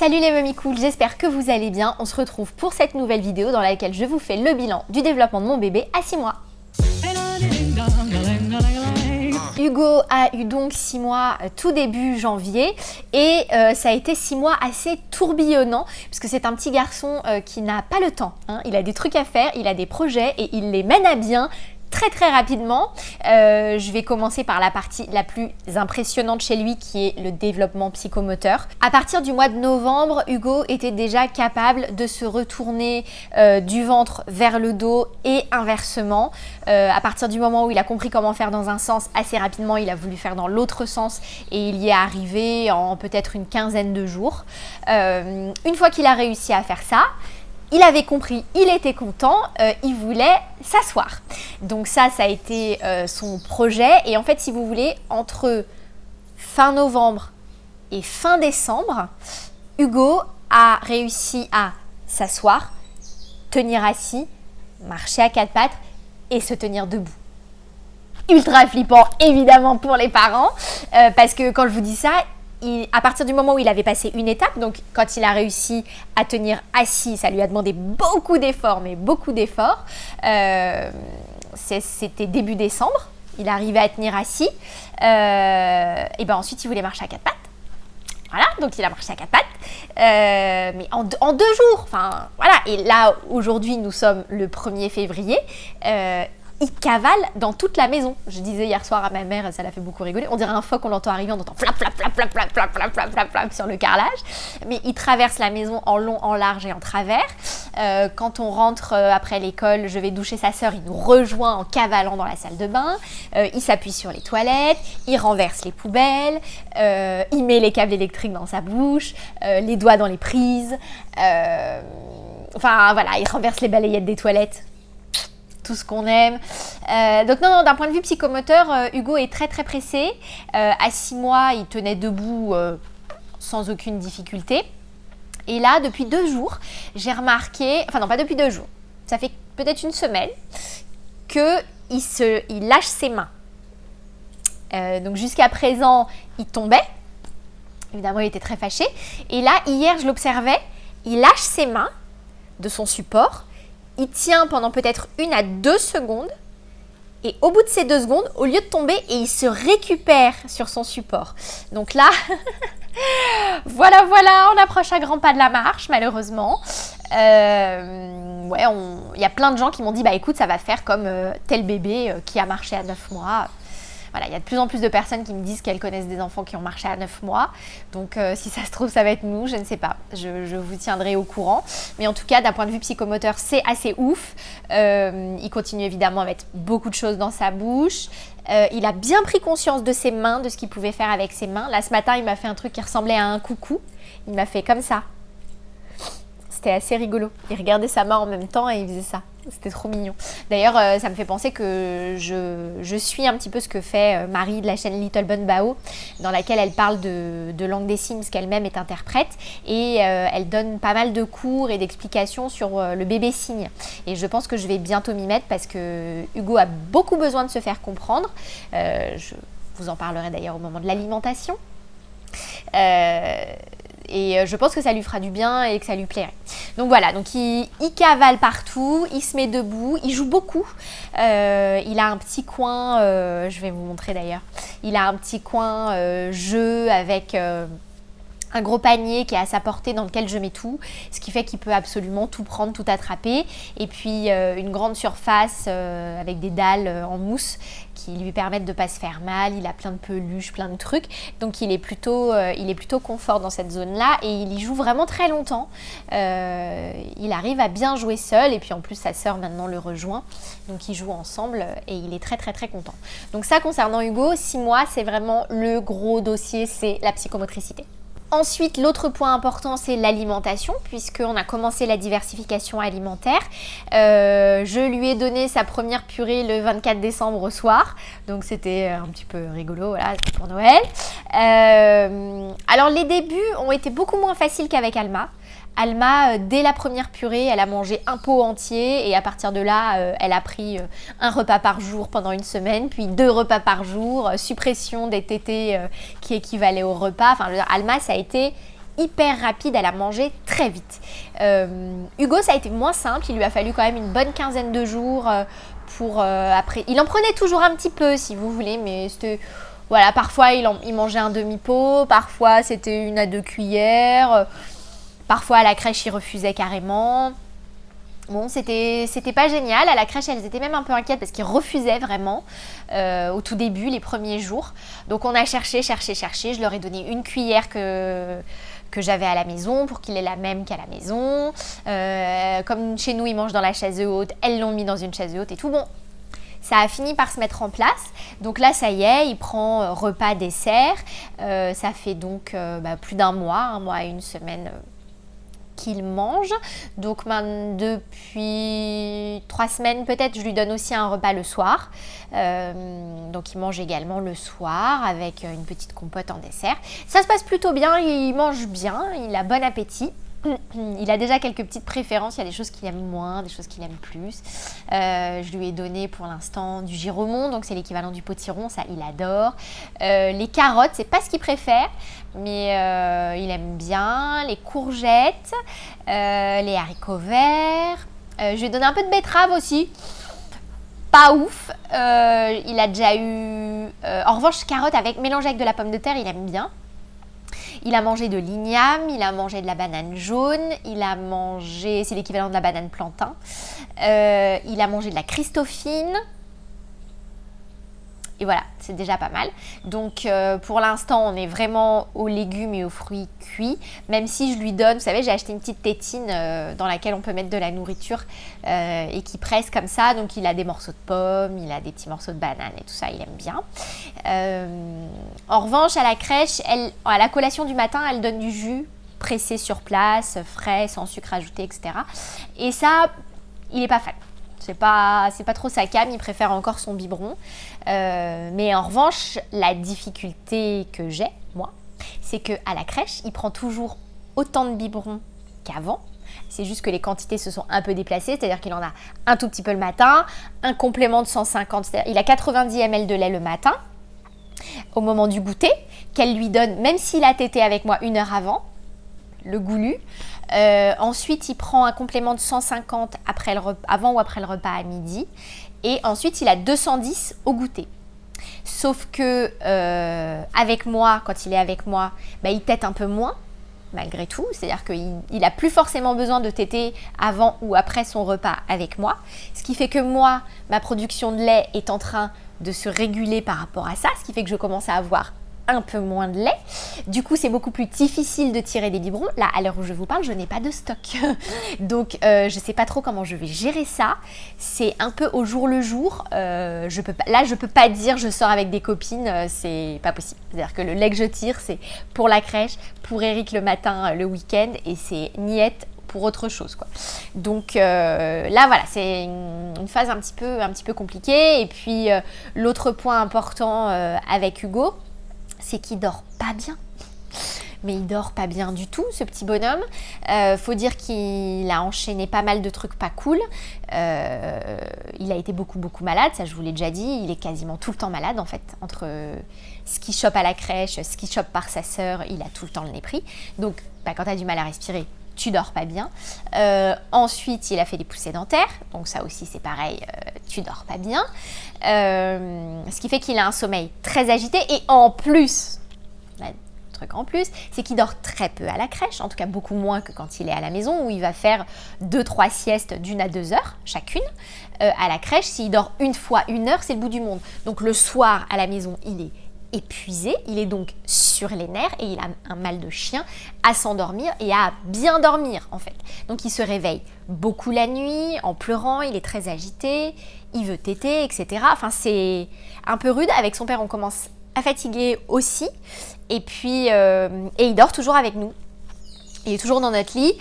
Salut les mamies cool, j'espère que vous allez bien. On se retrouve pour cette nouvelle vidéo dans laquelle je vous fais le bilan du développement de mon bébé à 6 mois. Hugo a eu donc 6 mois tout début janvier et ça a été 6 mois assez tourbillonnants puisque c'est un petit garçon qui n'a pas le temps, hein. Il a des trucs à faire, il a des projets et il les mène à bien très rapidement. Je vais commencer par la partie la plus impressionnante chez lui qui est le développement psychomoteur. À partir du mois de novembre, Hugo était déjà capable de se retourner du ventre vers le dos et inversement. À partir du moment où il a compris comment faire dans un sens, assez rapidement il a voulu faire dans l'autre sens et il y est arrivé en peut-être une quinzaine de jours. Une fois qu'il a réussi à faire ça, il avait compris, il était content, il voulait s'asseoir. Donc ça a été son projet. Et en fait, si vous voulez, entre fin novembre et fin décembre, Hugo a réussi à s'asseoir, tenir assis, marcher à quatre pattes et se tenir debout. Ultra flippant, évidemment, pour les parents, parce que quand je vous dis ça, à partir du moment où il avait passé une étape, donc quand il a réussi à tenir assis, ça lui a demandé beaucoup d'efforts, mais beaucoup d'efforts. C'était début décembre, il arrivait à tenir assis. Et ben ensuite, il voulait marcher à quatre pattes. Voilà, donc il a marché à quatre pattes, mais en 2 jours. Enfin, voilà. Et là, aujourd'hui, nous sommes le 1er février. Il cavale dans toute la maison. Je disais hier soir à ma mère, ça l'a fait beaucoup rigoler. On dirait un phoque, on l'entend arriver, on entend flap, flap, flap, flap, flap, flap, flap, flap, flap, flap sur le carrelage. Mais il traverse la maison en long, en large et en travers. Quand on rentre après l'école, je vais doucher sa sœur, il nous rejoint en cavalant dans la salle de bain. Il s'appuie sur les toilettes, il renverse les poubelles, il met les câbles électriques dans sa bouche, les doigts dans les prises. Enfin voilà, il renverse les balayettes des toilettes. Tout ce qu'on aime. Donc non, d'un point de vue psychomoteur, Hugo est très pressé. À 6 mois, il tenait debout sans aucune difficulté. Et là, depuis 2 jours, j'ai remarqué, enfin non, pas depuis 2 jours, ça fait peut-être une semaine, qu'il lâche ses mains. Donc jusqu'à présent, il tombait. Évidemment, il était très fâché. Et là, hier, je l'observais, il lâche ses mains de son support. Il tient pendant peut-être 1 à 2 secondes et au bout de ces 2 secondes, au lieu de tomber, et il se récupère sur son support. Donc là, voilà, on approche à grands pas de la marche, malheureusement. Ouais, il y a plein de gens qui m'ont dit, bah écoute, ça va faire comme tel bébé qui a marché à 9 mois. Voilà, il y a de plus en plus de personnes qui me disent qu'elles connaissent des enfants qui ont marché à 9 mois. Donc, si ça se trouve, ça va être nous, je ne sais pas. Je vous tiendrai au courant. Mais en tout cas, d'un point de vue psychomoteur, c'est assez ouf. Il continue évidemment à mettre beaucoup de choses dans sa bouche. Il a bien pris conscience de ses mains, de ce qu'il pouvait faire avec ses mains. Là, ce matin, il m'a fait un truc qui ressemblait à un coucou. Il m'a fait comme ça. C'était assez rigolo. Il regardait sa main en même temps et il faisait ça. C'était trop mignon. D'ailleurs, ça me fait penser que je suis un petit peu ce que fait Marie de la chaîne Little Bun Bao, dans laquelle elle parle de langue des signes, parce qu'elle-même est interprète, et elle donne pas mal de cours et d'explications sur le bébé signe. Et je pense que je vais bientôt m'y mettre parce que Hugo a beaucoup besoin de se faire comprendre. Je vous en parlerai d'ailleurs au moment de l'alimentation. Et je pense que ça lui fera du bien et que ça lui plairait. Donc voilà, donc il cavale partout, il se met debout, il joue beaucoup. Il a un petit coin, je vais vous montrer d'ailleurs, il a un petit coin jeu avec un gros panier qui est à sa portée dans lequel je mets tout, ce qui fait qu'il peut absolument tout prendre, tout attraper. Et puis une grande surface avec des dalles en mousse qui lui permettent de ne pas se faire mal. Il a plein de peluches, plein de trucs. Donc il est plutôt confort dans cette zone-là et il y joue vraiment très longtemps. Il arrive à bien jouer seul et puis en plus sa sœur maintenant le rejoint. Donc ils jouent ensemble et il est très content. Donc ça, concernant Hugo, 6 mois, c'est vraiment le gros dossier, c'est la psychomotricité. Ensuite, l'autre point important, c'est l'alimentation, puisqu'on a commencé la diversification alimentaire. Je lui ai donné sa première purée le 24 décembre au soir, donc c'était un petit peu rigolo, voilà, pour Noël. Alors les débuts ont été beaucoup moins faciles qu'avec Alma. Alma, dès la première purée, elle a mangé un pot entier et à partir de là, elle a pris un repas par jour pendant une semaine, puis 2 repas par jour, suppression des tétés qui équivalaient au repas. Enfin, Alma, ça a été hyper rapide, elle a mangé très vite. Hugo, ça a été moins simple, il lui a fallu quand même une bonne quinzaine de jours pour après. Il en prenait toujours un petit peu si vous voulez, mais c'était... Voilà, parfois il mangeait un demi-pot, parfois c'était 1 à 2 cuillères, parfois à la crèche il refusait carrément. Bon, c'était pas génial. À la crèche, elles étaient même un peu inquiètes parce qu'ils refusaient vraiment au tout début, les premiers jours. Donc on a cherché. Je leur ai donné une cuillère que j'avais à la maison pour qu'il ait la même qu'à la maison. Comme chez nous, ils mangent dans la chaise haute, elles l'ont mis dans une chaise haute et tout. Bon, ça a fini par se mettre en place. Donc là, ça y est, il prend repas, dessert. Ça fait donc plus d'1 mois et 1 semaine qu'il mange. Donc depuis 3 semaines peut-être, je lui donne aussi un repas le soir. Donc il mange également le soir avec une petite compote en dessert. Ça se passe plutôt bien, il mange bien, il a bon appétit. Il a déjà quelques petites préférences, il y a des choses qu'il aime moins, des choses qu'il aime plus. Je lui ai donné pour l'instant du giromon, donc c'est l'équivalent du potiron, ça il adore. Les carottes, c'est pas ce qu'il préfère, mais il aime bien. Les courgettes, les haricots verts. Je lui ai donné un peu de betterave aussi. Pas ouf, il a déjà eu... en revanche, carottes mélangées avec de la pomme de terre, il aime bien. Il a mangé de l'igname, il a mangé de la banane jaune, il a mangé, c'est l'équivalent de la banane plantain, il a mangé de la Christophine. Et voilà, c'est déjà pas mal. Donc pour l'instant, on est vraiment aux légumes et aux fruits cuits. Même si je lui donne, vous savez, j'ai acheté une petite tétine dans laquelle on peut mettre de la nourriture et qui presse comme ça. Donc il a des morceaux de pommes, il a des petits morceaux de banane et tout ça, il aime bien. En revanche, à la crèche, à la collation du matin, elle donne du jus pressé sur place, frais, sans sucre ajouté, etc. Et ça, il n'est pas fan. C'est pas trop sa came, il préfère encore son biberon. Mais en revanche, la difficulté que j'ai, moi, c'est qu'à la crèche, il prend toujours autant de biberons qu'avant. C'est juste que les quantités se sont un peu déplacées, c'est-à-dire qu'il en a un tout petit peu le matin, un complément de 150, c'est-à-dire il a 90 ml de lait le matin, au moment du goûter, qu'elle lui donne, même s'il a tété avec moi 1 heure avant, le goulu. Ensuite, il prend un complément de 150 avant ou après le repas à midi. Et ensuite, il a 210 au goûter. Sauf que avec moi, quand il est avec moi, il tète un peu moins, malgré tout. C'est-à-dire qu'il n'a plus forcément besoin de téter avant ou après son repas avec moi. Ce qui fait que moi, ma production de lait est en train de se réguler par rapport à ça. Ce qui fait que je commence à avoir un peu moins de lait. Du coup, c'est beaucoup plus difficile de tirer des biberons. Là, à l'heure où je vous parle, je n'ai pas de stock. Donc, je ne sais pas trop comment je vais gérer ça. C'est un peu au jour le jour. Je peux pas dire je sors avec des copines. C'est pas possible. C'est-à-dire que le lait que je tire, c'est pour la crèche, pour Eric le matin, le week-end, et c'est niette pour autre chose, quoi. Donc là, voilà, c'est une phase un petit peu compliquée. Et puis, l'autre point important avec Hugo, c'est qu'il dort pas bien. Mais il dort pas bien du tout, ce petit bonhomme. Faut dire qu'il a enchaîné pas mal de trucs pas cool. Il a été beaucoup malade, ça je vous l'ai déjà dit. Il est quasiment tout le temps malade en fait. Entre ce qu'il chope à la crèche, ce qu'il chope par sa sœur, il a tout le temps le nez pris. Donc quand tu as du mal à respirer, tu dors pas bien. Ensuite, il a fait des poussées dentaires. Donc ça aussi c'est pareil, tu dors pas bien. Ce qui fait qu'il a un sommeil très agité. Et en plus, c'est qu'il dort très peu à la crèche, en tout cas beaucoup moins que quand il est à la maison, où il va faire 2-3 siestes d'1 à 2 heures chacune. À la crèche, s'il dort 1 fois 1 heure, c'est le bout du monde. Donc le soir à la maison, il est épuisé, il est donc sur les nerfs et il a un mal de chien à s'endormir et à bien dormir en fait. Donc il se réveille beaucoup la nuit en pleurant, il est très agité, il veut téter, etc. Enfin c'est un peu rude. Avec son père, on commence à fatiguer aussi. Et puis, et il dort toujours avec nous. Il est toujours dans notre lit.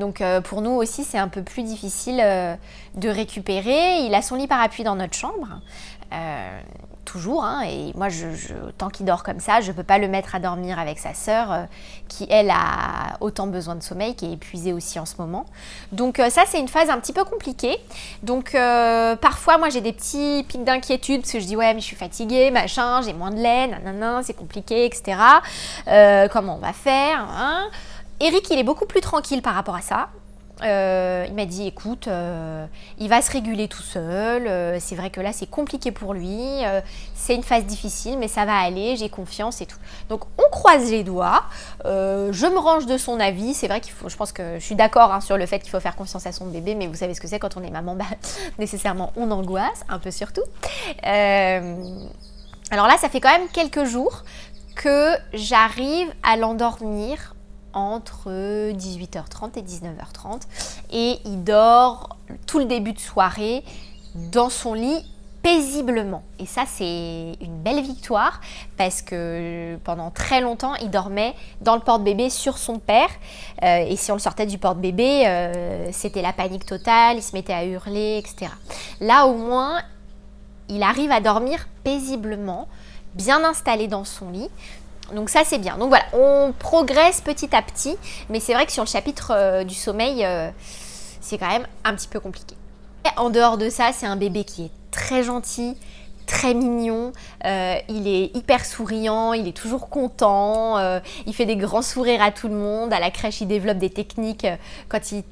Donc pour nous aussi, c'est un peu plus difficile de récupérer. Il a son lit parapluie dans notre chambre. toujours, hein, et moi, tant qu'il dort comme ça, je ne peux pas le mettre à dormir avec sa sœur, qui, elle, a autant besoin de sommeil, qui est épuisée aussi en ce moment. Donc ça, c'est une phase un petit peu compliquée. Donc parfois, moi, j'ai des petits pics d'inquiétude, parce que je dis, ouais, mais je suis fatiguée, machin, j'ai moins de lait, nanana, c'est compliqué, etc. Comment on va faire, hein? Eric, il est beaucoup plus tranquille par rapport à ça. Il m'a dit, écoute, il va se réguler tout seul, c'est vrai que là c'est compliqué pour lui, c'est une phase difficile mais ça va aller, j'ai confiance et tout. Donc on croise les doigts, je me range de son avis, c'est vrai qu'il faut, je pense que je suis d'accord, hein, sur le fait qu'il faut faire confiance à son bébé, mais vous savez ce que c'est quand on est maman, bah, nécessairement on angoisse, un peu surtout. Alors là ça fait quand même quelques jours que j'arrive à l'endormir entre 18h30 et 19h30 et il dort tout le début de soirée dans son lit paisiblement, et ça c'est une belle victoire parce que pendant très longtemps il dormait dans le porte-bébé sur son père, et si on le sortait du porte-bébé, c'était la panique totale, il se mettait à hurler, etc. Là au moins il arrive à dormir paisiblement, bien installé dans son lit. Donc ça c'est bien. Donc voilà, on progresse petit à petit, mais c'est vrai que sur le chapitre du sommeil, c'est quand même un petit peu compliqué. Et en dehors de ça, c'est un bébé qui est très gentil, très mignon, il est hyper souriant, il est toujours content, il fait des grands sourires à tout le monde. À la crèche, il développe des techniques quand il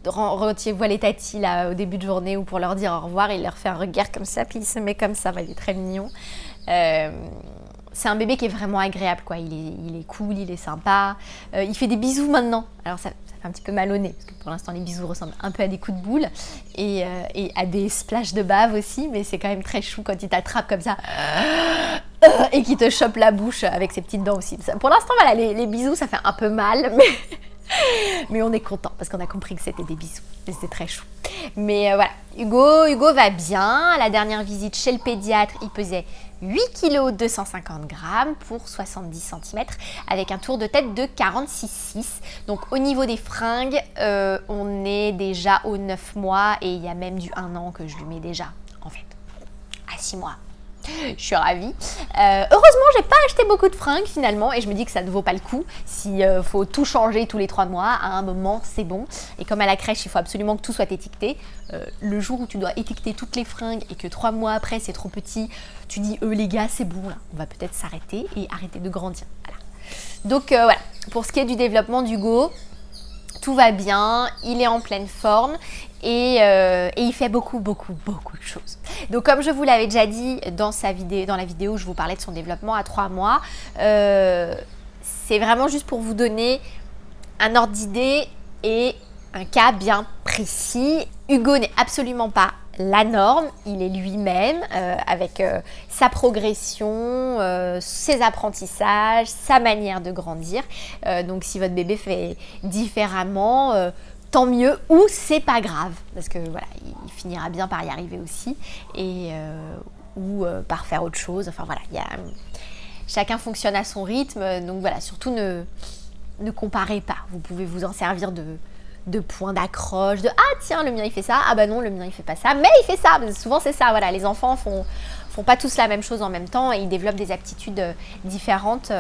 voit les tatis là, au début de journée ou pour leur dire au revoir, il leur fait un regard comme ça, puis il se met comme ça, il est très mignon. C'est un bébé qui est vraiment agréable, quoi. Il est cool, il est sympa. Il fait des bisous maintenant. Alors ça fait un petit peu mal au nez, parce que pour l'instant les bisous ressemblent un peu à des coups de boule et à des splashs de bave aussi, mais c'est quand même très chou quand il t'attrape comme ça et qu'il te chope la bouche avec ses petites dents aussi. Pour l'instant, voilà, les bisous, ça fait un peu mal, mais on est content parce qu'on a compris que c'était des bisous. Et c'est très chou. Mais voilà, Hugo va bien. À la dernière visite chez le pédiatre, il pesait 8 kg 250 grammes pour 70 cm avec un tour de tête de 46,6. Donc au niveau des fringues, on est déjà aux 9 mois et il y a même du 1 an que je lui mets déjà, en fait, à 6 mois. Je suis ravie. Heureusement, j'ai pas acheté beaucoup de fringues finalement et je me dis que ça ne vaut pas le coup. Si faut tout changer tous les 3 mois, à un moment, c'est bon. Et comme à la crèche, il faut absolument que tout soit étiqueté. Le jour où tu dois étiqueter toutes les fringues et que 3 mois après, c'est trop petit, tu dis, les gars, c'est bon, là. On va peut-être s'arrêter et arrêter de grandir. Voilà. Donc voilà, pour ce qui est du développement d'Hugo, tout va bien, il est en pleine forme et il fait beaucoup de choses. Donc comme je vous l'avais déjà dit dans la vidéo où je vous parlais de son développement à 3 mois, c'est vraiment juste pour vous donner un ordre d'idée et un cas bien précis. Hugo n'est absolument pas la norme, il est lui-même avec sa progression, ses apprentissages, sa manière de grandir. Donc si votre bébé fait différemment, tant mieux, ou c'est pas grave, parce que voilà, il finira bien par y arriver aussi, et ou par faire autre chose. Enfin voilà, chacun fonctionne à son rythme, donc voilà, surtout ne comparez pas. Vous pouvez vous en servir de points d'accroche, de ah tiens le mien il fait ça, ah bah non le mien il fait pas ça, mais il fait ça. Souvent c'est ça, voilà, les enfants font pas tous la même chose en même temps et ils développent des aptitudes différentes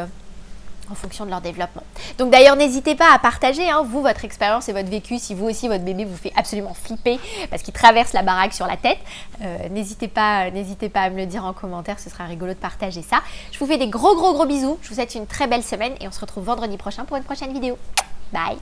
en fonction de leur développement. Donc d'ailleurs n'hésitez pas à partager vous, votre expérience et votre vécu, si vous aussi votre bébé vous fait absolument flipper parce qu'il traverse la baraque sur la tête. N'hésitez pas à me le dire en commentaire, ce sera rigolo de partager ça. Je vous fais des gros bisous, je vous souhaite une très belle semaine et on se retrouve vendredi prochain pour une prochaine vidéo. Bye.